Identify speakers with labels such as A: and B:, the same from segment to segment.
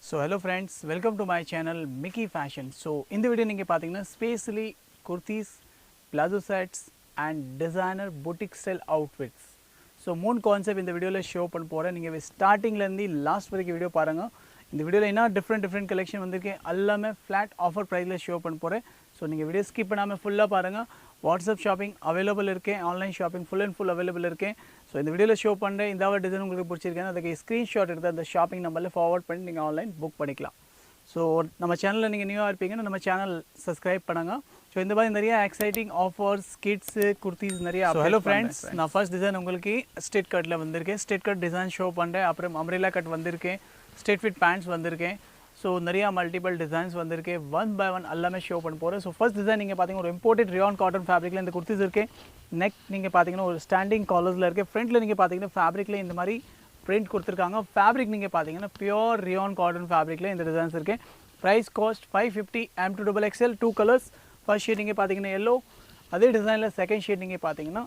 A: So hello friends, welcome to my channel Mickey Fashion. So in the video நீங்க பாத்தீங்கன்னா spacely kurtis, plazo sets and designer boutique style outfits. So மூணு concept இந்த வீடியோல show பண்ண போறேன். நீங்க ஸ்டார்டிங்ல இருந்து லாஸ்ட் வரைக்கும் வீடியோ பாருங்க. இந்த வீடியோல என்ன டிஃபரெண்ட் கலெக்ஷன் வந்திருக்கு எல்லாமே ஃபிளாட் ஆஃபர் பிரைஸ்ல ஷோ பண்ண போறேன். ஸோ நீங்கள் வீடியோ ஸ்கிப் பண்ணாமல் ஃபுல்லாக பாருங்கள். வாட்ஸ்அப் ஷாப்பிங் அவைலபிள் இருக்கேன், online shopping full and full available இருக்கேன். ஸோ இந்த வீடியோவில் ஷோ பண்ணுறேன் இந்த டிசைன் உங்களுக்கு பிடிச்சிருக்கேன், அதுக்கு ஸ்க்ரீன்ஷாட் எடுத்து அந்த ஷாப்பிங் நம்பரில் ஃபார்வர்ட் பண்ணி நீங்கள் ஆன்லைன் புக் பண்ணிக்கலாம். ஸோ நம்ம சேனலில் நீங்கள் நியூவாக இருப்பீங்கன்னா நம்ம சேனல் சப்ஸ்கிரைப் பண்ணுங்க. ஸோ இந்த மாதிரி நிறைய எக்ஸைட்டிங் ஆஃபர்ஸ், கிட்ஸு, குர்த்திஸ் நிறைய. ஹலோ ஃப்ரெண்ட்ஸ், நான் ஃபர்ஸ்ட் டிசைன் உங்களுக்கு ஸ்ட்ரெயிட் கட்டில் வந்திருக்கேன். ஸ்ட்ரெயிட் கட் டிசைன் ஷோ பண்ணுறேன். அப்புறம் அம்ப்ரெல்லா கட் வந்திருக்கேன், ஸ்ட்ரெயிட் ஃபிட் பேண்ட்ஸ் வந்திருக்கேன். ஸோ நிறையா மல்டிபிள் டிசைன்ஸ் வந்திருக்கு, ஒன் பை ஒன் எல்லாமே ஷோ பண்ண போகிறேன். ஸோ ஃபர்ஸ்ட் டிசைன் நீங்கள் பார்த்தீங்கன்னா ஒரு இம்போர்ட்டட் ரியான் காட்டன் ஃபேப்ரிக்கில் இந்த குர்த்திஸ் இருக்குது. நெக் நீங்கள் பார்த்தீங்கன்னா ஒரு ஸ்டாண்டிங் காலர்ஸில் இருக்குது. ஃப்ரண்ட்டில் நீங்கள் பார்த்தீங்கன்னா ஃபேப்ரிக்கில் இந்த மாதிரி பிரிண்ட் கொடுத்துருக்காங்க. ஃபேப்ரிக் நீங்கள் பார்த்தீங்கன்னா பியோர் ரியான் காட்டன் ஃபேப்ரிக்கில் இந்த டிசைன்ஸ் இருக்குது. Price cost 550 M2XXL 2 colours. First shade நீங்கள் பார்த்தீங்கன்னா எல்லோ, அதே டிசைனில் செகண்ட் ஷேட் நீங்கள் பார்த்தீங்கன்னா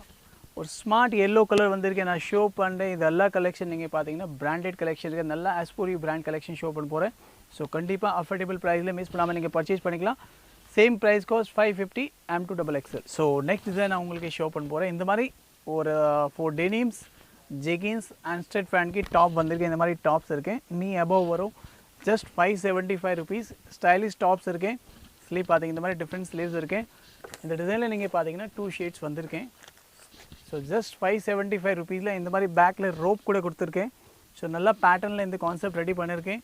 A: ஒரு ஸ்மார்ட் எல்லோ கலர் வந்திருக்கு. நான் ஷோ பண்ணுறேன். இது எல்லா கலெக்ஷன் நீங்கள் பார்த்தீங்கன்னா பிராண்டட் கலெக்ஷன் இருக்குது, நல்லா ஆஸ்போரி பிராண்ட் கலெக்ஷன் ஷோ பண்ண போகிறேன். ஸோ கண்டிப்பாக அஃபோர்டபுள் ப்ரைஸில் மிஸ் பண்ணாமல் நீங்கள் பர்ச்சேஸ் பண்ணிக்கலாம். Same price cost 550 M2XXL. So next design நான் உங்களுக்கு ஷோ பண்ண போகிறேன். இந்த மாதிரி ஒரு 4 டெனிம்ஸ், ஜெகின்ஸ் அண்ட் ஸ்ட்ரெட் ஃபேண்ட்க்கு டாப் வந்திருக்கு. இந்த மாதிரி டாப்ஸ் இருக்கேன், நீ அபவ் வரும். Just 575 rupees. ஸ்டைலிஷ் டாப்ஸ் இருக்கேன். ஸ்லீவ் பார்த்தீங்க இந்த மாதிரி டிஃப்ரெண்ட் ஸ்லீவ்ஸ் இருக்கேன். இந்த டிசைனில் நீங்கள் பார்த்தீங்கன்னா 2 ஷேட்ஸ் வந்திருக்கேன். ஸோ ஜஸ்ட் 575 rupeesல இந்த மாதிரி பேக்கில் ரோப் கூட கொடுத்துருக்கேன். ஸோ நல்லா பேட்டர்னில் இந்த கான்செப்ட் ரெடி பண்ணியிருக்கேன்.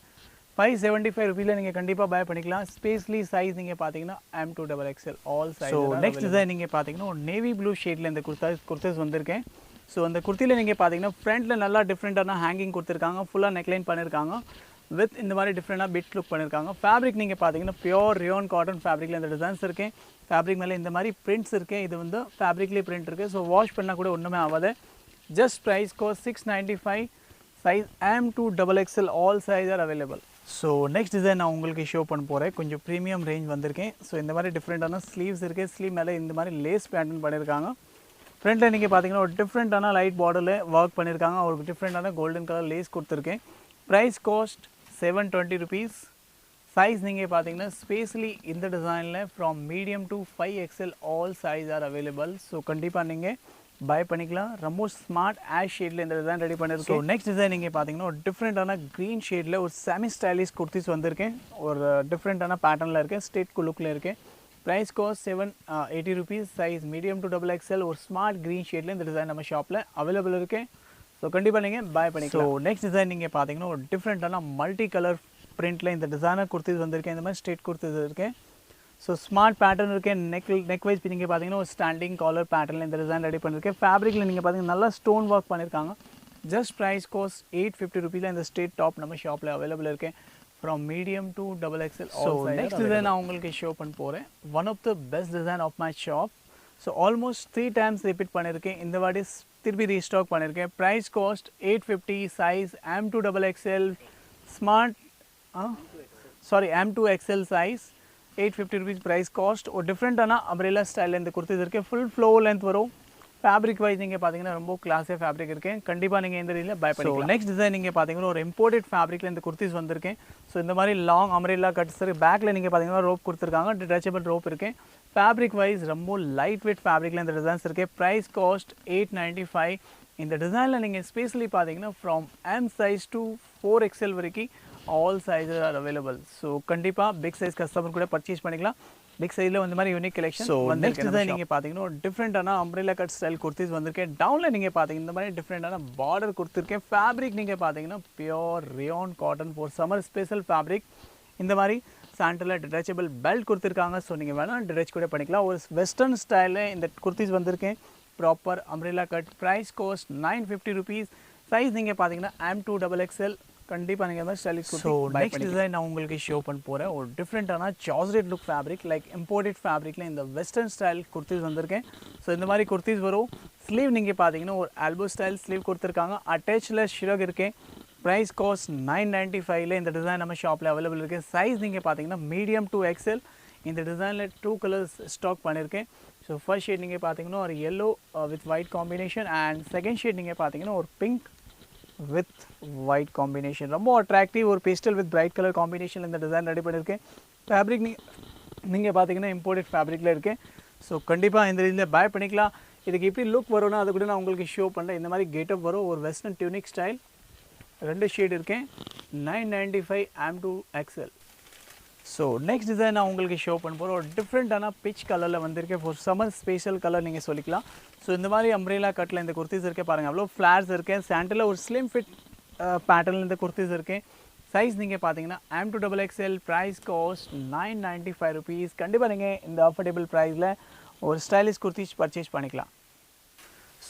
A: 575 rupeesல நீங்கள் கண்டிப்பாக பை பண்ணிக்கலாம். ஸ்பேஸ்லி சைஸ் நீங்கள் பார்த்தீங்கன்னா M2XXL all size. So next design நீங்கள் பார்த்தீங்கன்னா ஒரு நேவி ப்ளூ ஷேடில் இந்த குர்த்திஸ் வந்திருக்கேன். ஸோ அந்த குர்த்தியில் நீங்கள் பார்த்தீங்கன்னா ஃப்ரண்ட்டில் நல்லா டிஃப்ரெண்ட்டான ஹேங்கிங் கொடுத்துருக்காங்க, ஃபுல்லாக நெக்லைன் பண்ணியிருக்காங்க, வித் இந்த மாதிரி டிஃப்ரெண்டாக பிட் லுக் பண்ணியிருக்காங்க. ஃபேப்ரிக் நீங்கள் பார்த்தீங்கன்னா பியோர் ரியான் காட்டன் ஃபேப்ரிக்கில் இந்த டிசைன்ஸ் இருக்கேன். ஃபேப்ரிக் மேலே இந்த மாதிரி பிரிண்ட்ஸ் இருக்குது. இது வந்து ஃபேப்ரிக்லேயே பிரிண்ட் இருக்குது. ஸோ வாஷ் பண்ணால் கூட ஒன்றுமே ஆகாது. Just price cost 695. Size M2XXL all size are available. So next design நான் உங்களுக்கு ஷோ பண்ண போகிறேன். கொஞ்சம் ப்ரீமியம் ரேஞ்ச் வந்திருக்கேன். ஸோ இந்த மாதிரி டிஃப்ரெண்ட்டான ஸ்லீவ்ஸ் இருக்குது. ஸ்லீவ் மேலே இந்த மாதிரி லேஸ் பேட்டர்ன் பண்ணியிருக்காங்க. ஃப்ரண்ட்டில் நீங்கள் பார்த்தீங்கன்னா ஒரு டிஃப்ரெண்ட்டான லைட் பார்டரில் ஒர்க் பண்ணியிருக்காங்க. ஒரு டிஃப்ரெண்ட்டான கோல்டன் கலர் லேஸ் கொடுத்துருக்கேன். Price cost 720 rupees. சைஸ் நீங்கள் பார்த்தீங்கன்னா ஸ்பேஸ்லி இந்த டிசைனில் from medium to 5XL all size are available. So கண்டிப்பாக நீங்கள் பை பண்ணிக்கலாம். ரொம்ப ஸ்மார்ட் ஆஷ் ஷேடில் இந்த டிசைன் ரெடி பண்ணியிருக்கோம். நெக்ஸ்ட் டிசைன் நீங்கள் பார்த்தீங்கன்னா ஒரு டிஃப்ரெண்ட்டான க்ரீன் ஷேடில் ஒரு செமி ஸ்டைலிஷ் குர்த்திஸ் வந்திருக்கேன். ஒரு டிஃப்ரெண்ட்டான பேட்டர்னில் இருக்கேன், ஸ்ட்ரெயிட் லுக்கில் இருக்கேன். Price cost 780 rupees. Size medium to XXL. ஒரு ஸ்மார்ட் க்ரீன் ஷேடில் இந்த டிசைன் நம்ம ஷாப்பில் அவைலபிள் இருக்குது. ஸோ கண்டிப்பாக நீங்கள் பை பண்ணிக்கலாம். ஸோ நெக்ஸ்ட் டிசைன் நீங்கள் பார்த்தீங்கன்னா ஒரு டிஃப்ரெண்ட்டான மல்டி கலர் பிரிண்ட்டில் இந்த டிசைனர் குர்த்திஸ் வந்திருக்கேன். இந்த மாதிரி ஸ்ட்ரெயிட் குர்த்திஸ் இருக்கேன். ஸோ ஸ்மார்ட் பேட்டர்ன் இருக்கேன். நெக் வைஸ் நீங்கள் பார்த்தீங்கன்னா ஒரு ஸ்டாண்டிங் காலர் பேட்டர்னில் இந்த டிசைன் ரெடி பண்ணியிருக்கேன். ஃபேப்ரிக்கில் நீங்கள் பார்த்தீங்கன்னா நல்லா ஸ்டோன் ஒர்க் பண்ணியிருக்காங்க. ஜஸ்ட் ப்ரைஸ் காஸ்ட் 850 rupeesல இந்த ஸ்ட்ரெயிட் டாப் நம்ம ஷாப்பில் அவைலபிள் இருக்கேன். From medium to XXL. So next design நான் உங்களுக்கு ஷோ பண்ண போகிறேன். One of the best design of my shop. So almost 3 times repeat பண்ணியிருக்கேன். இந்த வாட்டி திருப்பி ரீஸ்டாக் பண்ணியிருக்கேன். Price cost 850. Size M2XXL smart M2XL size 850 rupees price cost. ஒரு டிஃப்ரெண்ட்டான அம்ப்ரெல்லா ஸ்டைலில் இந்த குர்த்திஸ் இருக்குது. ஃபுல் ஃப்ளோ லென்த் வரும். ஃபேப்ரிக் வைஸ் நீங்கள் பார்த்தீங்கன்னா ரொம்ப கிளாஸியாக ஃபேப்ரிக் இருக்குது. கண்டிப்பாக நீங்கள் இந்த ரீதியில் பை பண்ணிக்கலாம். நெக்ஸ்ட் டிசைன் நீங்கள் பார்த்தீங்கன்னா ஒரு இம்போர்ட்டட் ஃபேப்ரிக்கில் இந்த குர்த்திஸ் வந்திருக்கேன். ஸோ இந்த மாதிரி லாங் அம்ப்ரெல்லா கட்ஸ் இருக்குது. பேக்கில் நீங்கள் பார்த்தீங்கன்னா ரோப் கொடுத்துருக்காங்க, டிட்டாச்சபிள் ரோப் இருக்குது. ஃபேப்ரிக் வைஸ் ரொம்ப லைட் வெயிட் ஃபேப்ரிக்கில் இந்த டிசைன்ஸ் இருக்குது. Price cost 895. இந்த டிசைனில் நீங்கள் ஸ்பேஸ்லி பார்த்தீங்கன்னா from M size to 4XL வரைக்கும் all sizes R available. So கண்டிப்பாக பிக் சைஸ் கஸ்டமர் கூட பர்ச்சேஸ் பண்ணிக்கலாம். பிக் சைஸில் இந்த மாதிரி unique collection. So next design நீங்கள் பார்த்தீங்கன்னா ஒரு டிஃப்ரெண்ட்டான அம்ப்ரெல்லா கட் ஸ்டைல் குர்த்திஸ் வந்திருக்கேன். டவுனில் நீங்கள் பார்த்தீங்கன்னா இந்த மாதிரி டிஃப்ரெண்ட்டான பார்டர் கொடுத்துருக்கேன். ஃபேப்ரிக் நீங்கள் பார்த்தீங்கன்னா pure rayon cotton for summer special fabric. இந்த மாதிரி சாண்டலில் டிட்டாச்சபிள் பெல்ட் கொடுத்துருக்காங்க. ஸோ நீங்கள் வேணால் டிட்டாச் கூட பண்ணிக்கலாம். ஒரு வெஸ்டர்ன் ஸ்டைலில் இந்த குர்த்திஸ் வந்திருக்கேன். Proper umbrella cut. Price cost 950 rupees. Size நீங்கள் பார்த்தீங்கன்னா M2XXL. கண்டிப்பாக நீங்கள் மாதிரி ஸ்டைலிஷ். ஸோ நெக்ஸ்ட் டிசைன் நான் உங்களுக்கு ஷோ பண்ண போகிறேன். ஒரு டிஃப்ரெண்ட்டான georgette look fabric like imported ஃபேப்ரிக்கில் இந்த வெஸ்டர்ன் ஸ்டைல் குர்த்திஸ் வந்திருக்கேன். ஸோ இந்த மாதிரி குர்த்திஸ் வரும். ஸ்லீவ் நீங்கள் பார்த்தீங்கன்னா ஒரு ஆல்போ ஸ்டைல் ஸ்லீவ் கொடுத்துருக்காங்க. அட்டாச்சில் ஷிரக் இருக்கேன். ப்ரைஸ் காஸ்ட் 995ல இந்த டிசைன் நம்ம ஷாப்பில் அவைலபிள் இருக்குது. சைஸ் நீங்கள் பார்த்தீங்கன்னா மீடியம் டு XL. இந்த டிசைனில் 2 கலர்ஸ் ஸ்டாக் பண்ணியிருக்கேன். ஸோ ஃபர்ஸ்ட் ஷேட் நீங்கள் பார்த்தீங்கன்னா ஒரு yellow with white combination and second shade நீங்கள் பார்த்தீங்கன்னா ஒரு பிங்க் வித் ஒயிட் காம்பினேஷன். ரொம்ப அட்ராக்டிவ் ஒரு pastel with bright colour combination இந்த டிசைன் ரெடி பண்ணியிருக்கேன். ஃபேப்ரிக் நீங்கள் பார்த்தீங்கன்னா இம்போர்ட்டட் ஃபேப்ரிக்கில் இருக்குது. ஸோ கண்டிப்பாக இந்த இதில் பை பண்ணிக்கலாம். இதுக்கு எப்படி லுக் வரும்னா அது கூட நான் உங்களுக்கு ஷோ பண்ணுறேன். இந்த மாதிரி கெட்டப் வரும். ஒரு வெஸ்டர்ன் டியூனிக் ஸ்டைல், 2 ஷேட் இருக்கேன். 995 M2XL. ஸோ நெக்ஸ்ட் டிசைன் நான் உங்களுக்கு ஷோ பண்ண போகிறேன். ஒரு டிஃப்ரெண்ட்டான பிச் கலரில் வந்திருக்கேன். ஃபார் சம்மர் ஸ்பெஷல் கலர் நீங்கள் சொல்லிக்கலாம். ஸோ இந்த மாதிரி அம்ப்ரெலா கட்டில் இந்த குர்த்திஸ் இருக்கே பாருங்கள். அவ்வளோ ஃப்ளார்ஸ் இருக்கேன். சாண்டில் ஒரு ஸ்லிம் ஃபிட் பேட்டர்னில் இந்த குர்த்திஸ் இருக்கேன். சைஸ் நீங்கள் பார்த்தீங்கன்னா M2XXL. ப்ரைஸ் காஸ்ட் 995 rupees. கண்டிப்பாக நீங்கள் இந்த அஃபோர்டபுள் ப்ரைஸில் ஒரு ஸ்டைலிஷ் குர்த்திஸ் பர்ச்சேஸ் பண்ணிக்கலாம்.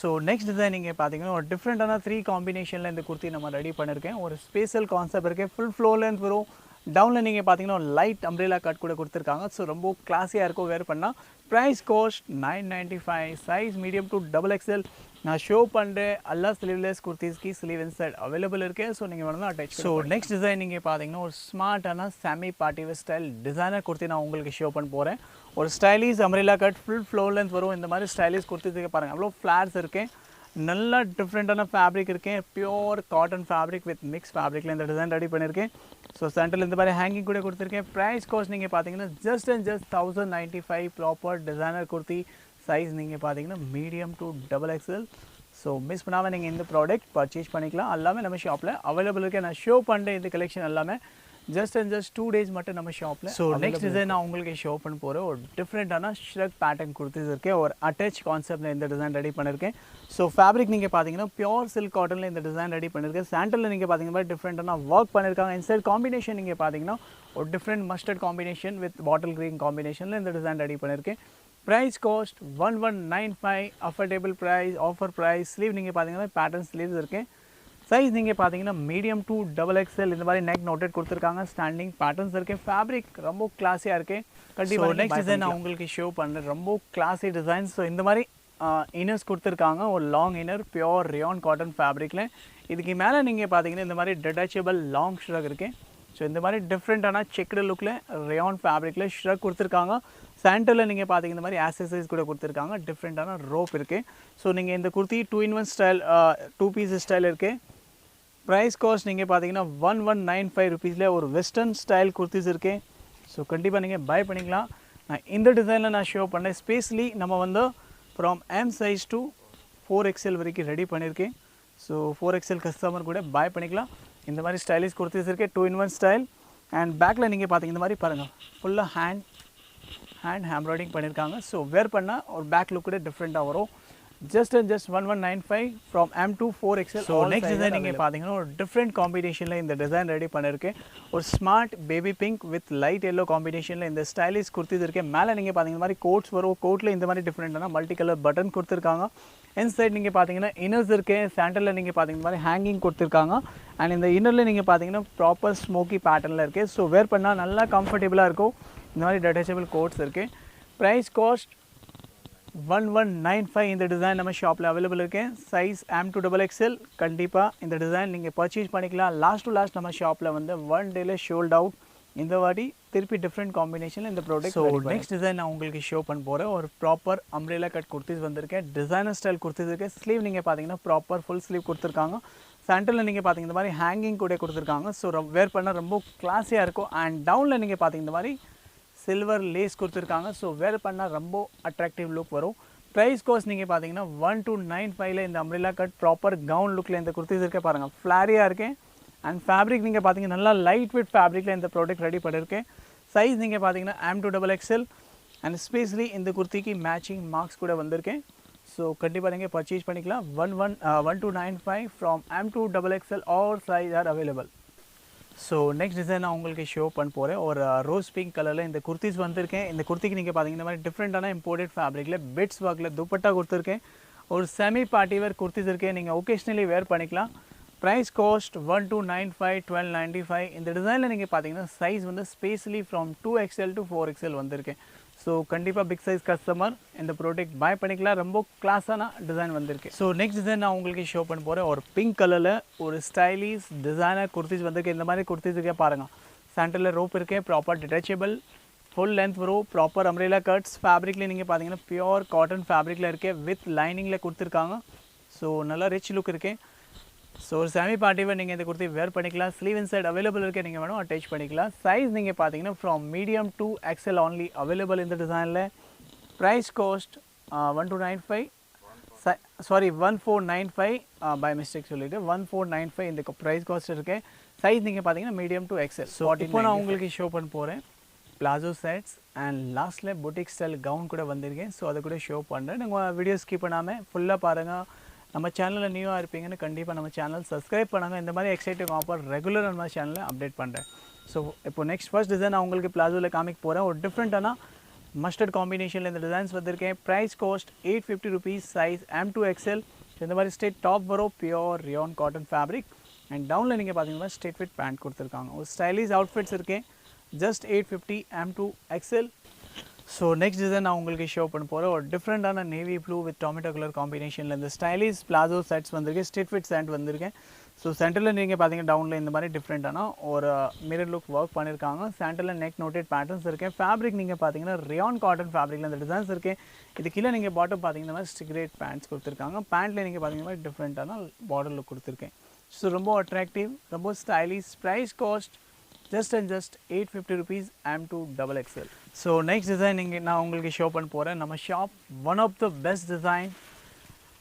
A: ஸோ நெக்ஸ்ட் டிசைன் நீங்கள் பார்த்தீங்கன்னா ஒரு டிஃப்ரெண்ட்டான 3 காம்பினேஷனில் இந்த குர்த்தி நம்ம ரெடி பண்ணியிருக்கேன். ஒரு ஸ்பெஷல் கான்செப்ட் இருக்குது. ஃபுல் ஃப்ளோர் லென்த் வரும். டவுனில் நீங்கள் பார்த்தீங்கன்னா ஒரு லைட் அம்ப்ரெலா கட் கூட கொடுத்துருக்காங்க. ஸோ ரொம்ப கிளாஸியாக இருக்கும் வேர் பண்ணால். Price cost 995. Size medium to XXL. நான் ஷோ பண்ணுறேன் எல்லா ஸ்லீவ்லெஸ் குர்த்திஸ்க்கு ஸ்லீவ் இன்சைட் அவைலபிள் இருக்குது. ஸோ நீங்கள் வேணும்னா அட்டாச். ஸோ நெக்ஸ்ட் டிசைன் நீங்கள் பார்த்தீங்கன்னா ஒரு ஸ்மார்ட்டான semi party wear style designer kurti நான் உங்களுக்கு ஷோ பண்ண போகிறேன். ஒரு stylish umbrella cut full floor length வரும். இந்த மாதிரி ஸ்டைலிஷ் குர்த்திஸ்க்கு பாருங்கள் அவ்வளோ ஃப்ளார்ஸ் இருக்கேன். நல்ல டிஃப்ரெண்ட்டான ஃபேப்ரிக் இருக்கேன். Pure cotton fabric with mix ஃபேப்ரிக்கில் இந்த டிசைன் ரெடி பண்ணியிருக்கேன். ஸோ சென்டரில் இந்த மாதிரி ஹேங்கிங் கூட கொடுத்துருக்கேன். ப்ரைஸ் காஸ்ட் நீங்கள் பார்த்தீங்கன்னா just 1095. Proper designer kurti. Size நீங்கள் பார்த்தீங்கன்னா medium to XXL. So miss பண்ணாமல் நீங்கள் இந்த ப்ராடக்ட் பர்ச்சேஸ் பண்ணிக்கலாம். எல்லாமே நம்ம ஷாப்பில் அவைலபிள் இருக்குது. நான் ஷோ பண்ணுறேன் இந்த கலெக்ஷன் எல்லாமே ஜஸ்ட் 2 days மட்டும் நம்ம ஷாப்பில். ஸோ நெக்ஸ்ட் டிசைன் நான் உங்களுக்கு ஷோ பண்ண போகிறேன். ஒரு டிஃப்ரெண்ட்டான ஷ்ரக் பேட்டர்ன் குர்த்திஸ் இருக்கேன். ஒரு அட்டாச் கான்செப்டில் இந்த டிசைன் ரெடி பண்ணியிருக்கேன். ஸோ ஃபேப்ரிக் நீங்கள் பார்த்தீங்கன்னா பியோர் சில்க் காட்டனில் இந்த டிசைன் ரெடி பண்ணியிருக்கேன். சாண்டலில் நீங்கள் பார்த்தீங்கன்னா டிஃப்ரெண்ட்டான ஒர்க் பண்ணியிருக்காங்க. இன்சைட் காம்பினேஷன் நீங்கள் பார்த்தீங்கன்னா ஒரு different mustard combination with bottle green காம்பினேஷனில் இந்த டிசைன் ரெடி பண்ணியிருக்கேன். Price cost 1195. Affordable price, offer price. Sleeve நீங்கள் பார்த்தீங்கன்னா பேட்டர்ன் ஸ்லீவ்ஸ் இருக்கேன். சைஸ் நீங்கள் பார்த்தீங்கன்னா மீடியம் டு XXL. இந்த மாதிரி நெக் நோட்டட் கொடுத்துருக்காங்க. ஸ்டாண்டிங் பேட்டர்ன்ஸ் இருக்குது. ஃபேப்ரிக் ரொம்ப கிளாஸியாக இருக்குது. கண்டிப்பாக நெக்ஸ்ட் டிசைன் நான் உங்களுக்கு ஷோ பண்ணுறேன். ரொம்ப கிளாஸி டிசைன். ஸோ இந்த மாதிரி இன்னர்ஸ் கொடுத்துருக்காங்க. ஒரு long inner pure rayon cotton ஃபேப்ரிக்கில். இதுக்கு மேலே நீங்கள் பார்த்தீங்கன்னா இந்த மாதிரி டிட்டாச்சபிள் லாங் ஷ்ரக் இருக்குது. ஸோ இந்த மாதிரி டிஃப்ரெண்ட்டான செக்குடு லுக்கில் ரியான் ஃபேப்ரிக்கில் ஷ்ரக் கொடுத்துருக்காங்க. சாண்டலில் நீங்கள் பார்த்தீங்கன்னா இந்த மாதிரி ஆக்சசரிஸ் கூட கொடுத்துருக்காங்க. டிஃப்ரெண்ட்டான ரோப் இருக்குது. ஸோ நீங்கள் இந்த kurti 2-in-1 style 2 piece style இருக்குது. ப்ரைஸ் காஸ்ட் நீங்கள் பார்த்தீங்கன்னா 1195 rupeesல ஒரு வெஸ்டர்ன் ஸ்டைல் குர்த்திஸ் இருக்குது. ஸோ கண்டிப்பாக நீங்கள் பை பண்ணிக்கலாம். நான் இந்த டிசைனில் நான் ஷோ பண்ணேன். ஸ்பெஷலி நம்ம வந்து from M size to 4XL வரைக்கும் ரெடி பண்ணியிருக்கேன். ஸோ 4XL கஸ்டமர் கூட பை பண்ணிக்கலாம். இந்த மாதிரி ஸ்டைலிஷ் குர்த்திஸ் இருக்குது. 2-in-1 style. அண்ட் பேக்கில் நீங்கள் பார்த்தீங்க இந்த மாதிரி பாருங்கள் ஃபுல்லாக ஹேண்ட் எம்ப்ராய்டிங் பண்ணியிருக்காங்க. ஸோ வேர் பண்ணால் ஒரு பேக் லுக் கூட டிஃப்ரெண்ட்டாக வரும். just 1195 from M to 4XL. So next design நீங்கள் பார்த்தீங்கன்னா ஒரு டிஃப்ரெண்ட் காம்பினேஷனில் இந்த டிசைன் ரெடி பண்ணியிருக்கேன். ஒரு smart baby pink with light yellow காம்பினேஷனில் இந்த ஸ்டைலிஷ் குர்த்திஸ் இருக்குது. மேலே நீங்கள் பார்த்தீங்கன்னா இந்த மாதிரி கோட்ஸ் வரும். கோட்டில் இந்த மாதிரி டிஃப்ரெண்ட்டான மல்டி கலர் பட்டன் கொடுத்துருக்காங்க. இன்சைட் நீங்கள் பார்த்தீங்கன்னா இன்னர்ஸ் இருக்குது. சாண்டலில் நீங்கள் பார்த்தீங்கன்னா இந்த மாதிரி ஹேங்கிங் கொடுத்துருக்காங்க. அண்ட் இந்த இன்னரில் நீங்கள் பார்த்தீங்கன்னா ப்ராப்பர் ஸ்மோக்கி பேட்டர்னில் இருக்குது. ஸோ வேர் பண்ணால் நல்லா கம்ஃபர்டபுளாக இருக்கும். இந்த மாதிரி டிட்டாச்சபிள் கோட்ஸ் இருக்குது. Price cost 1195. இந்த டிசைன் நம்ம ஷாப்பில் அவைலபிள் இருக்குது. Size M2XXL. கண்டிப்பாக இந்த டிசைன் நீங்கள் பர்ச்சேஸ் பண்ணிக்கலாம். லாஸ்ட் டு லாஸ்ட் நம்ம ஷாப்பில் வந்து 1 டேயில் ஷோல்ட் அவுட். இந்த வாட்டி திருப்பி டிஃப்ரெண்ட் காம்பினேஷனில் இந்த ப்ராடக்ட். ஸோ நெக்ஸ்ட் டிசைன் நான் உங்களுக்கு ஷோ பண்ண போகிறேன். ஒரு ப்ராப்பர் அம்ப்ரெலா கட் குர்த்திஸ் வந்திருக்கேன். டிசைனர் ஸ்டைல் குர்த்திஸ் இருக்குது. ஸ்லீவ் நீங்கள் பார்த்தீங்கன்னா ப்ராப்பர் ஃபுல் ஸ்லீவ் கொடுத்துருக்காங்க. சென்டரில் நீங்கள் பார்த்தீங்கன்னா இந்த மாதிரி ஹேங்கிங் கூட கொடுத்துருக்காங்க. ஸோ வேர் பண்ணால் ரொம்ப கிளாஸியாக இருக்கும். அண்ட் டவுனில் நீங்கள் பார்த்தீங்கன்னா இந்த மாதிரி சில்வர் லேஸ் கொடுத்துருக்காங்க. ஸோ வேர் பண்ணால் ரொம்ப அட்ராக்டிவ் லுக் வரும். ப்ரைஸ் காஸ்ட் நீங்கள் பார்த்தீங்கன்னா 1295 இந்த அம்ப்ரெலா கட் ப்ராப்பர் கவுன் லுக்கில் இந்த குர்த்திஸ் இருக்க பாருங்கள். ஃப்ளாரியாக இருக்கேன். அண்ட் ஃபேப்ரிக் நீங்கள் பார்த்தீங்கன்னா நல்லா லைட் வெயிட் ஃபேப்ரிக்கில் இந்த ப்ராடக்ட் ரெடி பண்ணியிருக்கேன். சைஸ் நீங்கள் பார்த்தீங்கன்னா M2XXL. அண்ட் ஸ்பெஷலி இந்த குர்த்திக்கு மேட்சிங் மார்க்ஸ் கூட வந்திருக்கேன். ஸோ கண்டிப்பாக நீங்கள் பர்ச்சேஸ் பண்ணிக்கலாம். 1295 from M2XXL. All size are available. So next design நான் உங்களுக்கு ஷோ பண்ண போகிறேன். ஒரு ரோஸ் பிங்க் கலரில் இந்த குர்த்திஸ் வந்திருக்கேன். இந்த குர்த்திக்கு நீங்கள் பார்த்தீங்கன்னா இந்த மாதிரி டிஃப்ரெண்ட்டான இம்போர்ட்டட் ஃபேப்ரிக்கில் பெட்ஸ் ஒர்க்கில் துப்பட்டா கொடுத்துருக்கேன். ஒரு செமி பார்ட்டி வேர் குர்த்திஸ் இருக்கேன். நீங்கள் ஒகேஷ்னலி வேர் பண்ணிக்கலாம். Price cost 1295 1295. இந்த டிசைனில் நீங்கள் பார்த்தீங்கன்னா சைஸ் வந்து specially from 2XL to 4XL வந்திருக்கேன். ஸோ கண்டிப்பாக பிக் சைஸ் கஸ்டமர் இந்த ப்ராடக்ட் பை பண்ணிக்கலாம். ரொம்ப கிளாஸான டிசைன் வந்திருக்கு. ஸோ நெக்ஸ்ட் டிசைன் நான் உங்களுக்கு ஷோ பண்ண போகிறேன். ஒரு பிங்க் கலரில் ஒரு ஸ்டைலிஷ் டிசைனர் குர்த்திஸ் வந்திருக்கு. இந்த மாதிரி குர்த்திஸ் இருக்கே பாருங்கள். சென்டரில் ரோப் இருக்கே. ப்ராப்பர் டிட்டாச்சபிள் ஃபுல் லென்த் வரும். ப்ராப்பர் அம்ப்ரெலா கட்ஸ் ஃபேப்ரிக்கில் நீங்கள் பார்த்தீங்கன்னா பியோர் காட்டன் ஃபேப்ரிக்கில் இருக்கே வித் லைனிங்கில் கொடுத்துருக்காங்க. ஸோ நல்லா ரிச் லுக் இருக்கே. ஸோ ஒரு செமி பார்ட்டி வேர் நீங்கள் இதை கொடுத்து வேர் பண்ணிக்கலாம். ஸ்லீவ் இன்சைட் அவைலபிள் இருக்க நீங்கள் வேணும் அட்டாச் பண்ணிக்கலாம். சைஸ் நீங்கள் பார்த்தீங்கன்னா from medium to XL only available இந்த டிசைனில். Price cost 1295 sorry 1495 by mistake சொல்லிவிட்டு 1495 இந்த ப்ரைஸ் காஸ்ட் இருக்குது. சைஸ் நீங்கள் பார்த்தீங்கன்னா மீடியம் டு எக்ஸல். ஸோ இப்போ நான் உங்களுக்கு ஷோ பண்ண போகிறேன் பிளாசோ செட்ஸ் அண்ட் லாஸ்ட்டில் புட்டிக் ஸ்டைல் கவுன் கூட வந்திருக்கேன். ஸோ அதை கூட ஷோ பண்ணுறேன். நீங்கள் வீடியோ ஸ்கிப் பண்ணாமல் ஃபுல்லாக பாருங்கள். நம்ம சேனலில் நியூவாக இருப்பீங்கன்னு கண்டிப்பாக நம்ம சேனல் சப்ஸ்கிரைப் பண்ணுங்கள். இந்த மாதிரி எக்ஸைட்டிங் ஆஃபர் ரெகுலராக நம்ம சேனலில் அப்டேட் பண்ணுறேன். ஸோ இப்போ நெக்ஸ்ட் ஃபர்ஸ்ட் டிசைன் நான் உங்களுக்கு பிளாசோவில் காமிக்க போகிறேன். ஒரு டிஃப்ரெண்ட்டான மஸ்டர்ட் காம்பினேஷனில் இந்த டிசைன்ஸ் வந்திருக்கேன். Price cost 850 rupees. Size M2XL. இந்த மாதிரி ஸ்ட்ரெயிட் டாப் வரும், pure rayon cotton fabric. And டவுனில் நீங்கள் பார்த்தீங்கன்னா ஸ்ட்ரெயிட் ஃபிட் பேண்ட் கொடுத்துருக்காங்க. ஒரு ஸ்டைலிஷ் அவுட்ஃபிட்ஸ் இருக்கேன். Just 850 M2XL. So next design நான் உங்களுக்கு ஷோ பண்ண போகிறேன். ஒரு டிஃப்ரெண்ட்டான navy blue with tomato colour காம்பினேஷனில் இந்த ஸ்டைலிஷ் பிளாசோ செட்ஸ் வந்திருக்கேன். ஸ்ட்ரெயிட் ஃபிட் செட் வந்திருக்கேன். ஸோ சென்டரில் நீங்கள் பார்த்தீங்கன்னா டவுனில் இந்த மாதிரி டிஃப்ரெண்ட்டான ஒரு மிரர் லுக் ஒர்க் பண்ணியிருக்காங்க. சென்டரில் நெக் நோட்டட் பேட்டர்ன்ஸ் இருக்கேன். ஃபேப்ரிக் நீங்கள் பார்த்தீங்கன்னா ரியான் காட்டன் ஃபேப்ரிக்கில் இந்த டிசைன்ஸ் இருக்கேன். இது கீழே நீங்கள் பாட்டம் பார்த்தீங்கன்னா மாதிரி ஸ்டிக்ரேட் பேண்ட்ஸ் கொடுத்துருக்காங்க. பேண்ட்டில் நீங்கள் பார்த்தீங்கன்னா டிஃப்ரெண்ட்டான பார்டர் லுக் கொடுத்துருக்கேன். ஸோ ரொம்ப அட்ராக்டிவ், ரொம்ப stylish. Price cost just 850 rupees M2XL. So next design நான் உங்களுக்கு ஷோ பண்ண போகிறேன். நம்ம shop one of the best design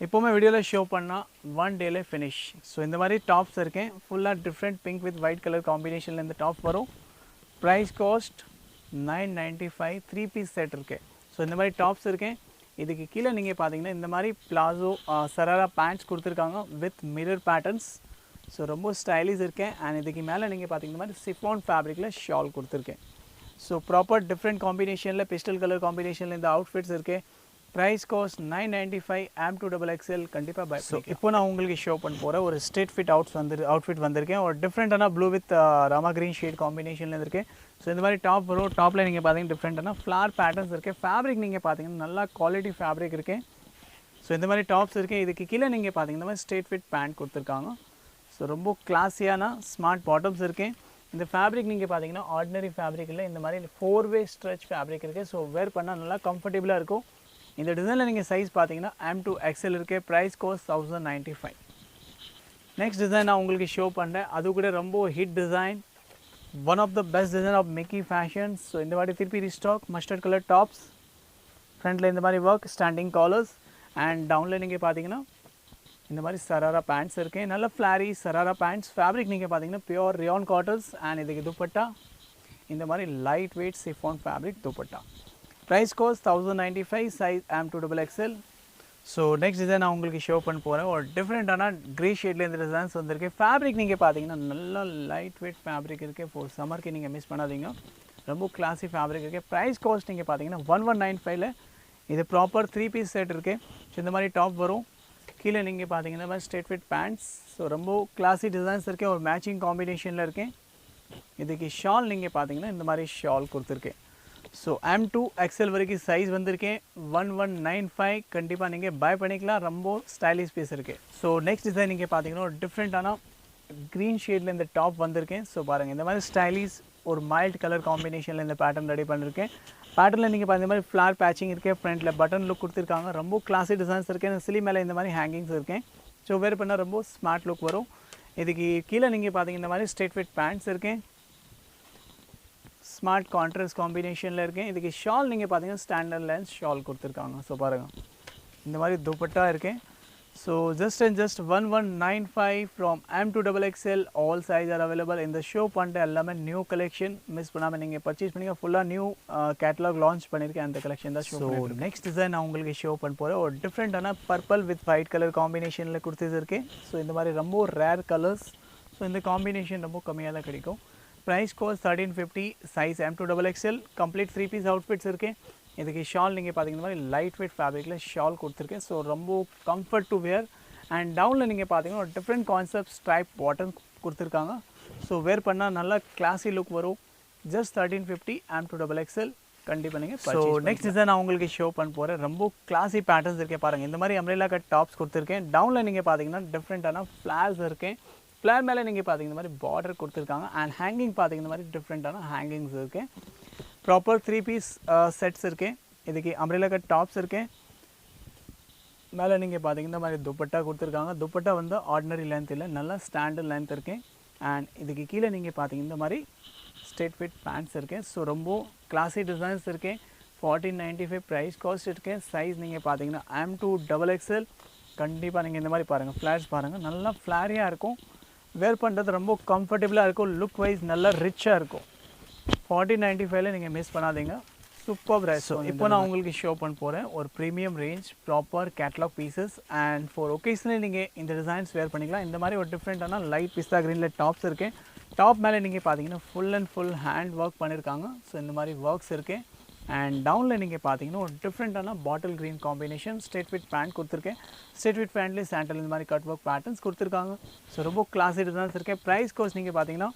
A: இப்போவுமே வீடியோவில் ஷோ பண்ணால் ஒன் டேல ஃபினிஷ். ஸோ இந்த மாதிரி டாப்ஸ் இருக்கேன். ஃபுல்லாக different pink with white colour காம்பினேஷனில் இந்த டாப் வரும். Price cost 995. 3 பீஸ் செட் இருக்கேன். ஸோ இந்த மாதிரி டாப்ஸ் இருக்கேன். இதுக்கு கீழே நீங்கள் பார்த்தீங்கன்னா இந்த மாதிரி பிளாசோ சராரா பேண்ட்ஸ் கொடுத்துருக்காங்க வித் மிரர் பேட்டர்ன்ஸ். ஸோ ரொம்ப ஸ்டைலிஷ் இருக்கேன். அண்ட் இதுக்கு மேலே நீங்கள் பார்த்தீங்கன்னா மாதிரி சிஃபான் ஃபேப்ரிக்கில் ஷால் கொடுத்துருக்கேன். ஸோ ப்ராப்பர் டிஃப்ரெண்ட் காம்பினேஷனில் பிஸ்டல் கலர் காம்பினேஷனில் இந்த அவுட்ஃபிட்ஸ் இருக்குது. Price cost 995 M2XL. கண்டிப்பாக பை. ஸோ இப்போ நான் உங்களுக்கு ஷோ பண்ண போகிறேன் ஒரு ஸ்ட்ரெயிட் ஃபிட் அவுட்ஃபிட் வந்திருக்கேன். ஒரு டிஃப்ரெண்ட்டான blue with Rama green shade காம்பினேஷனில் இருக்கேன். ஸோ இந்த மாதிரி டாப் வரும். டாப்பில் நீங்கள் பார்த்தீங்கன்னா டிஃப்ரெண்ட்டான ஃப்ளார் பேட்டர்ன்ஸ் இருக்குது. ஃபேப்ரிக் நீங்கள் பார்த்தீங்கன்னா நல்லா குவாலிட்டி ஃபேப்ரிக் இருக்கேன். ஸோ இந்த மாதிரி டாப்ஸ் இருக்குது. இதுக்கு கீழே நீங்கள் பார்த்தீங்கன்னா மாதிரி ஸ்ட்ரெயிட் ஃபிட் பேண்ட் கொடுத்துருக்காங்க. ஸோ ரொம்ப கிளாஸியான ஸ்மார்ட் பாட்டம்ஸ் இருக்கேன். இந்த ஃபேப்ரிக் நீங்கள் பார்த்தீங்கன்னா ஆர்டினரி ஃபேப்ரிக் இல்லை, இந்த மாதிரி 4-way ஸ்ட்ரெச் ஃபேப்ரிக் இருக்குது. ஸோ வேர் பண்ணால் நல்லா கம்ஃபர்டபுளாக இருக்கும். இந்த டிசைனில் நீங்கள் சைஸ் பார்த்தீங்கன்னா M2XL இருக்குது. Price cost 1095. நெக்ஸ்ட் டிசைன் நான் உங்களுக்கு ஷோ பண்ணுறேன். அது கூட ரொம்ப hit design, one of the best design of Mickey fashions. So இந்த மாதிரி திருப்பி ரீஸ்டாக் மஸ்டர்ட் கலர் டாப்ஸ். ஃப்ரண்ட்டில் இந்த மாதிரி ஒர்க், ஸ்டாண்டிங் காலர்ஸ். அண்ட் டவுனில் நீங்கள் பார்த்தீங்கன்னா இந்த மாதிரி சராரா பேண்ட்ஸ் இருக்கேன். நல்ல ஃப்ளாரி சராரா பேண்ட்ஸ். ஃபேப்ரிக் நீங்கள் பார்த்தீங்கன்னா பியோர் ரியான் காட்டன்ஸ். அண்ட் இதுக்கு துப்பட்டா இந்த மாதிரி light weight chiffon fabric dupatta. Price cost 1095. Size M2XL. So next design நான் உங்களுக்கு ஷோ பண்ண போகிறேன். ஒரு டிஃப்ரெண்ட்டான க்ரே ஷேடில் இந்த டிசைன்ஸ் வந்திருக்கு. ஃபேப்ரிக் நீங்கள் பார்த்தீங்கன்னா நல்லா லைட் வெயிட் ஃபேப்ரிக் இருக்குது. ஃபோர் சம்மருக்கு நீங்கள் மிஸ் பண்ணாதீங்க. ரொம்ப கிளாஸி ஃபேப்ரிக் இருக்குது. ப்ரைஸ் காஸ்ட் நீங்கள் பார்த்தீங்கன்னா 1195. இது ப்ராப்பர் 3 பீஸ் செட் இருக்குது. ஸோ இந்த மாதிரி டாப் வரும். கீழே நீங்கள் பார்த்தீங்கன்னா மாதிரி ஸ்ட்ரெயிட் ஃபிட் பேண்ட்ஸ். ஸோ ரொம்ப கிளாஸி டிசைன்ஸ் இருக்கேன். ஒரு மேட்சிங் காம்பினேஷனில் இருக்கேன். இதுக்கு ஷால் நீங்கள் பார்த்தீங்கன்னா இந்த மாதிரி ஷால் கொடுத்துருக்கேன். ஸோ M2XL வரைக்கும் சைஸ் வந்திருக்கேன். 1195. கண்டிப்பாக நீங்கள் பை பண்ணிக்கலாம். ரொம்ப ஸ்டைலிஷ் பீஸ் இருக்குது. ஸோ நெக்ஸ்ட் டிசைன் நீங்கள் பார்த்தீங்கன்னா ஒரு டிஃப்ரெண்ட்டான க்ரீன் ஷேடில் இந்த டாப் வந்திருக்கேன். ஸோ பாருங்கள் இந்த மாதிரி ஸ்டைலிஷ் ஒரு மைல்ட் கலர் காம்பினேஷனில் இந்த பேட்டர்ன் ரெடி பண்ணியிருக்கேன். பேட்டர்னில் நீங்கள் பார்த்த மாதிரி ஃப்ளார் பேச்சிங் இருக்குது. ஃப்ரண்ட்டில் பட்டன் லுக் கொடுத்துருக்காங்க. ரொம்ப கிளாஸி டிசைன்ஸ் இருக்குது. சிலி மேலே இந்த மாதிரி ஹேங்கிங்ஸ் இருக்கேன். ஸோ வேர் பண்ணால் ரொம்ப ஸ்மார்ட் லுக் வரும். இதுக்கு கீழே நீங்கள் பார்த்தீங்கன்னா இந்த மாதிரி ஸ்ட்ரெயிட் ஃபிட் பேண்ட்ஸ் இருக்கேன். ஸ்மார்ட் கான்ட்ராஸ்ட் காம்பினேஷனில் இருக்கேன். இதுக்கு ஷால் நீங்கள் பார்த்தீங்கன்னா ஸ்டாண்டர்ட் லென்ஸ் ஷால் கொடுத்துருக்காங்க. ஸோ பாருங்கள் இந்த மாதிரி துப்பட்டா இருக்கேன். So just 1195 from M2XL. All size are available. இந்த ஷோ பண்ணுற எல்லாமே நியூ கலெக்ஷன். மிஸ் பண்ணாமல் நீங்கள் பர்ச்சேஸ் பண்ணிங்க. ஃபுல்லாக நியூ கேட்டலாக் லான்ச் பண்ணியிருக்கேன். அந்த கலெக்ஷன் தான் ஷோ. ஸோ நெக்ஸ்ட் டிசைன் நான் உங்களுக்கு ஷோ பண்ண போகிறேன். ஒரு டிஃப்ரெண்ட்டான பர்பிள் வித் ஒயிட் கலர் காம்பினேஷனில் கொடுத்துருக்கேன். ஸோ இந்த மாதிரி ரொம்ப ரேர் கலர்ஸ். ஸோ இந்த காம்பினேஷன் ரொம்ப கம்மியாக தான் கிடைக்கும். Price cost 1350. Size M2XL. Complete 3 piece outfits இருக்கேன். இதுக்கு ஷால் நீங்கள் பார்த்தீங்கன்னா மாதிரி லைட் வெயிட் ஃபேப்ரிக்கில் ஷால் கொடுத்துருக்கேன். ஸோ ரொம்ப கம்ஃபர்ட் டு வேர். அண்ட் டவுனில் நீங்கள் பார்த்தீங்கன்னா ஒரு டிஃப்ரெண்ட் கான்செப்ட் ஸ்ட்ரைப் பாட்டன் கொடுத்துருக்காங்க. ஸோ வேர் பண்ணால் நல்லா கிளாஸி லுக் வரும். Just 1350 M2XL. கண்டிப்பாக நீங்கள். ஸோ நெக்ஸ்ட் டிசைன் நான் உங்களுக்கு ஷோ பண்ண போகிறேன். ரொம்ப கிளாஸி பேட்டர்ன்ஸ் இருக்கேன். பாருங்கள் இந்த மாதிரி அம்ப்ரெல்லா கட் டாப்ஸ் கொடுத்துருக்கேன். டவுனில் நீங்கள் பார்த்தீங்கன்னா டிஃப்ரெண்ட்டான ஃப்ளார்ஸ் இருக்கேன். ஃப்ளார் மேலே நீங்கள் பார்த்தீங்கன்னா மாதிரி பார்டர் கொடுத்துருக்காங்க. அண்ட் ஹேங்கிங் பார்த்தீங்கன்னா மாதிரி டிஃப்ரெண்ட்டான ஹேங்கிங்ஸ் இருக்கேன். ப்ராப்பர் 3 பீஸ் செட்ஸ் இருக்கேன். இதுக்கு அம்ப்ரெல்லா கட் டாப்ஸ் இருக்கேன். மேலே நீங்கள் பார்த்தீங்கன்னா இந்த மாதிரி துப்பட்டா கொடுத்துருக்காங்க. துப்பட்டா வந்து ஆர்டினரி லென்த் இல்லை, நல்லா ஸ்டாண்டர்ட் லென்த் இருக்குது. அண்ட் இதுக்கு கீழே நீங்கள் பார்த்தீங்கன்னா இந்த மாதிரி ஸ்ட்ரெயிட் ஃபிட் பேண்ட்ஸ் இருக்குது. ஸோ ரொம்ப கிளாசி டிசைன்ஸ் இருக்குது. 1495 ப்ரைஸ் காஸ்ட் இருக்குது. சைஸ் நீங்கள் பார்த்தீங்கன்னா M2XXL. கண்டிப்பாக நீங்கள் இந்த மாதிரி பாருங்கள், ஃப்ளாட்ஸ் பாருங்கள், நல்லா ஃப்ளாரியாக இருக்கும். வேர் பண்ணுறது ரொம்ப கம்ஃபர்டபுளாக இருக்கும். லுக் வைஸ் நல்லா ரிச்சாக இருக்கும். 1495ல நீங்கள் மிஸ் பண்ணாதீங்க. Super price. ஸோ இப்போ நான் உங்களுக்கு ஷோ பண்ண போகிறேன் ஒரு premium range proper catalogue pieces. And for vocationally நீங்கள் இந்த டிசைன்ஸ் வேர் பண்ணிக்கலாம். இந்த மாதிரி ஒரு டிஃப்ரெண்ட்டான லைட் பிஸ்தா க்ரீனில் டாப்ஸ் இருக்குது. டாப் மேலே நீங்கள் பார்த்தீங்கன்னா full and full hand work பண்ணியிருக்காங்க. ஸோ இந்த மாதிரி ஒர்க்ஸ் இருக்குது. அண்ட் டவுனில் நீங்கள் பார்த்தீங்கன்னா ஒரு டிஃப்ரெண்ட்டான bottle green combination straight fit pant கொடுத்துருக்கேன். ஸ்ட்ரெயிட் ஃபிட் பேண்ட்லேயே சாண்டல் இந்த மாதிரி கட் ஒர்க் பேட்டர்ன்ஸ் கொடுத்துருக்காங்க. ஸோ ரொம்ப கிளாசி டிசைன்ஸ் இருக்குது. ப்ரைஸ் கோஸ்ட் நீங்கள் பார்த்தீங்கன்னா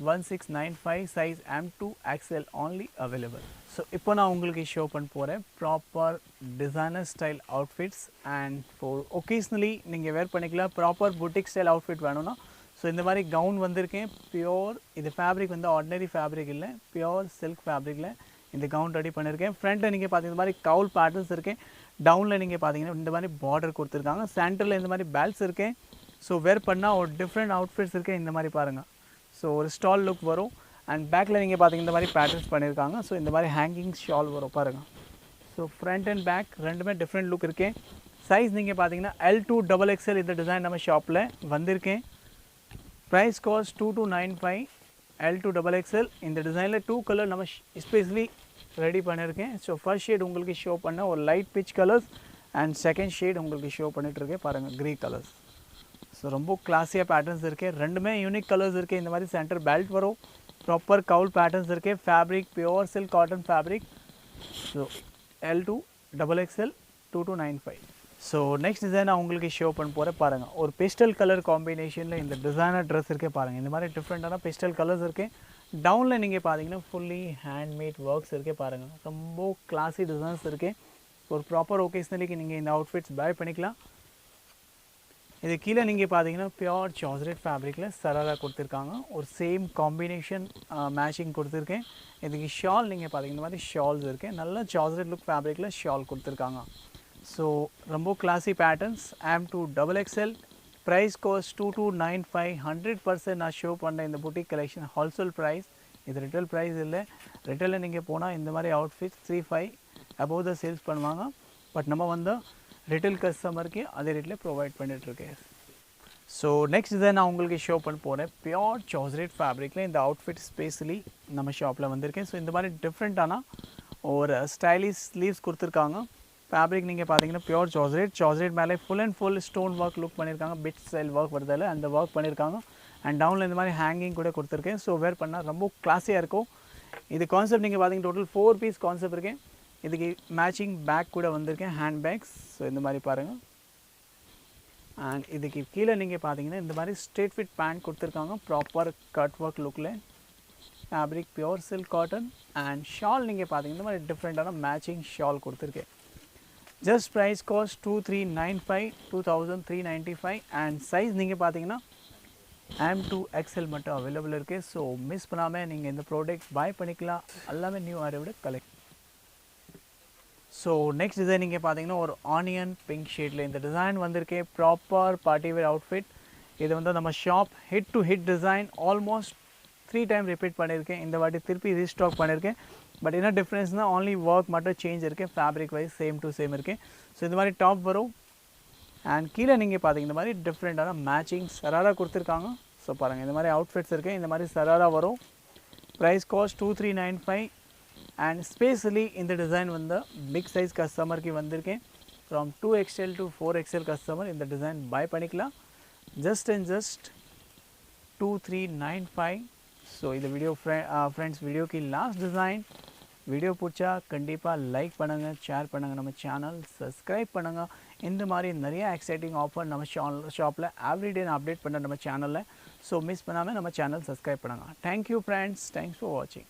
A: 1695, size M2XL only available. So இப்போ நான் உங்களுக்கு ஷோ பண்ண போகிறேன் proper designer style outfits. And for occasionally நீங்கள் வேர் பண்ணிக்கலாம். ப்ராப்பர் புட்டிக் ஸ்டைல் அவுட்ஃபிட் வேணும்னா ஸோ இந்த மாதிரி கவுன் வந்திருக்கேன். பியோர் இது ஃபேப்ரிக் வந்து ஆர்டினரி ஃபேப்ரிக் இல்லை, பியோர் சில்க் ஃபேப்ரிக்கில் இந்த கவுன் ரெடி பண்ணியிருக்கேன். ஃப்ரண்ட்டில் நீங்கள் பார்த்தீங்கன்னா இந்த மாதிரி கவுல் பேட்டர்ன்ஸ் இருக்கேன். டவுனில் நீங்கள் பார்த்தீங்கன்னா இந்த மாதிரி பார்டர் கொடுத்துருக்காங்க. சென்டரில் இந்த மாதிரி பேல்ஸ் இருக்கேன். ஸோ வேர் பண்ணால் ஒரு டிஃப்ரெண்ட் அவுட்ஃபிட்ஸ் இருக்கேன். இந்த மாதிரி பாருங்கள். ஸோ ஒரு ஸ்டால் லுக் வரும். அண்ட் பேக்கில் நீங்கள் பார்த்தீங்கன்னா இந்த மாதிரி பேட்டர்ன்ஸ் பண்ணியிருக்காங்க. ஸோ இந்த மாதிரி ஹேங்கிங் ஷால் வரும் பாருங்கள். ஸோ ஃப்ரண்ட் அண்ட் பேக் ரெண்டுமே டிஃப்ரெண்ட் லுக் இருக்கேன். சைஸ் நீங்கள் பார்த்தீங்கன்னா L2XXL இந்த டிசைன் நம்ம ஷாப்பில் வந்திருக்கேன். Price cost 2295 L2XXL. இந்த டிசைனில் 2 கலர் நம்ம ஸ்பெஷலி ரெடி பண்ணியிருக்கேன். ஸோ ஃபர்ஸ்ட் ஷேட் உங்களுக்கு ஷோ பண்ண ஒரு light peach colours and second shade உங்களுக்கு ஷோ பண்ணிகிட்ருக்கேன் பாருங்கள், க்ரே கலர்ஸ். ஸோ ரொம்ப கிளாஸியாக பேட்டர்ன்ஸ் இருக்குது. ரெண்டுமே யூனிக் கலர்ஸ் இருக்குது. இந்த மாதிரி சென்டர் பெல்ட் வரும். ப்ராப்பர் கவுல் பேட்டர்ன்ஸ் இருக்குது. Fabric pure silk cotton fabric. So L2XXL 2295. So next design நான் உங்களுக்கு ஷோ பண்ண போகிறேன் பாருங்கள். ஒரு பெஸ்டல் கலர் காம்பினேஷனில் இந்த டிசைனர் ட்ரெஸ் இருக்கே பாருங்கள். இந்த மாதிரி டிஃப்ரெண்ட்டான பெஸ்டல் கலர்ஸ் இருக்குது. டவுனில் நீங்கள் பார்த்தீங்கன்னா ஃபுல்லி ஹேண்ட்மேட் ஒர்க்ஸ் இருக்கே பாருங்கள். ரொம்ப கிளாஸி டிசைன்ஸ் இருக்குது. ஒரு ப்ராப்பர் ஒகேஷ்னலிக்கு நீங்கள் இந்த அவுட்ஃபிட்ஸ் பை பண்ணிக்கலாம். இது கீழே நீங்கள் பார்த்தீங்கன்னா பியோர் ஜார்ஜெட் ஃபேப்ரிக்கில் சராரா கொடுத்துருக்காங்க. ஒரு சேம் காம்பினேஷன் மேட்சிங் கொடுத்துருக்கேன். இதுக்கு ஷால் நீங்கள் பார்த்தீங்கன்னா இந்த மாதிரி ஷால்ஸ் இருக்குது. நல்ல ஜார்ஜெட் லுக் ஃபேப்ரிக்கில் ஷால் கொடுத்துருக்காங்க. ஸோ ரொம்ப classy patterns. M2XXL. Price cost 2295. 100% நான் ஷோ பண்ண இந்த புட்டிக் கலெக்ஷன் ஹோல்சேல் ப்ரைஸ். இது ரிட்டேல் ப்ரைஸ் இல்லை. ரிட்டேலில் நீங்கள் போனால் இந்த மாதிரி அவுட்ஃபிட்ஸ் 35 அபோவ் த சேல்ஸ் பண்ணுவாங்க. பட் நம்ம வந்து ரிட்டேல் கஸ்டமருக்கு அதே ரேட்டில் ப்ரொவைட் பண்ணிகிட்ருக்கேன். ஸோ நெக்ஸ்ட் இதை நான் உங்களுக்கு ஷோ பண்ண போகிறேன் பியோர் ஜார்ஜெட் ஃபேப்ரிக்கில் இந்த அவுட்ஃபிட் ஸ்பெஷலி நம்ம ஷாப்பில் வந்திருக்கேன். ஸோ இந்த மாதிரி டிஃப்ரெண்ட்டான ஒரு ஸ்டைலிஷ் ஸ்லீவ்ஸ் கொடுத்துருக்காங்க. ஃபேப்ரிக் நீங்கள் பார்த்தீங்கன்னா பியோர் ஜார்ஜெட் மேலே full and full stone work look பண்ணியிருக்காங்க. பிட் ஸ்டைல் ஒர்க் வருதில்ல அந்த ஒர்க் பண்ணியிருக்காங்க. அண்ட் டவுனில் இந்த மாதிரி ஹேங்கிங் கூட கொடுத்துருக்கேன். ஸோ வேர் பண்ணால் ரொம்ப கிளாஸியாக இருக்கும். இது கான்செப்ட் நீங்கள் பார்த்தீங்கன்னா டோட்டல் 4 பீஸ் கான்செப்ட் இருக்கேன். இதுக்கு மேட்சிங் பேக் கூட வந்திருக்கேன், ஹேண்ட் பேக்ஸ். ஸோ இந்த மாதிரி பாருங்கள். அண்ட் இதுக்கு கீழே நீங்கள் பார்த்தீங்கன்னா இந்த மாதிரி ஸ்ட்ரெயிட் ஃபிட் பேண்ட் கொடுத்துருக்காங்க. ப்ராப்பர் கட் ஒர்க் லுக்கில் fabric pure silk cotton. And shawl நீங்கள் பார்த்தீங்கன்னா இந்த மாதிரி டிஃப்ரெண்ட்டான மேட்சிங் ஷால் கொடுத்துருக்கேன். Just price cost 2395, 2395. And size நீங்கள் பார்த்தீங்கன்னா M2XL மட்டும் அவைலபிள் இருக்குது. ஸோ மிஸ் பண்ணாமல் நீங்கள் இந்த ப்ராடக்ட் பை பண்ணிக்கலாம். எல்லாமே new arrived collect. So next design நீங்கள் பார்த்தீங்கன்னா ஒரு ஆனியன் பிங்க் ஷேடில் இந்த டிசைன் வந்திருக்கேன். Proper party wear outfit. இது வந்து நம்ம shop hit to hit design. Almost 3 time repeat பண்ணியிருக்கேன். இந்த வாட்டி திருப்பி ரீஸ்டாக் பண்ணியிருக்கேன். பட் என்ன டிஃப்ரென்ஸ்னால் ஓன்லி ஒர்க் மட்டும் சேஞ்ச் இருக்குது. Fabric wise same to same இருக்குது. ஸோ இந்த மாதிரி டாப் வரும். அண்ட் கீழே நீங்கள் பார்த்தீங்க இந்த மாதிரி டிஃப்ரெண்ட்டான மேட்சிங் சராரா கொடுத்துருக்காங்க. ஸோ பாருங்கள் இந்த மாதிரி அவுட்ஃபிட்ஸ் இருக்குது. இந்த மாதிரி சராரா வரும். Price cost 2395. அண்ட் ஸ்பெஷலி இந்த டிசைன் வந்து பிக் சைஸ் கஸ்டமருக்கு வந்திருக்கேன். From 2XL to 4XL customer இந்த டிசைன் பை பண்ணிக்கலாம். ஜஸ்ட் 2395. ஸோ இந்த வீடியோ ஃப்ரெண்ட்ஸ் வீடியோக்கு லாஸ்ட் டிசைன். வீடியோ பிடிச்சா கண்டிப்பாக லைக் பண்ணுங்கள், ஷேர் பண்ணுங்கள், நம்ம சேனல் சப்ஸ்கிரைப் பண்ணுங்கள். இந்த மாதிரி நிறைய எக்ஸைட்டிங் ஆஃபர் நம்ம ஷாப்பில் எவ்ரிடே நான் அப்டேட் பண்ணுறேன் நம்ம சேனலில். ஸோ மிஸ் பண்ணாமல் நம்ம சேனல் சப்ஸ்கிரைப் பண்ணுங்கள். Thank you friends. தேங்க்ஸ் ஃபார் வாட்சிங்.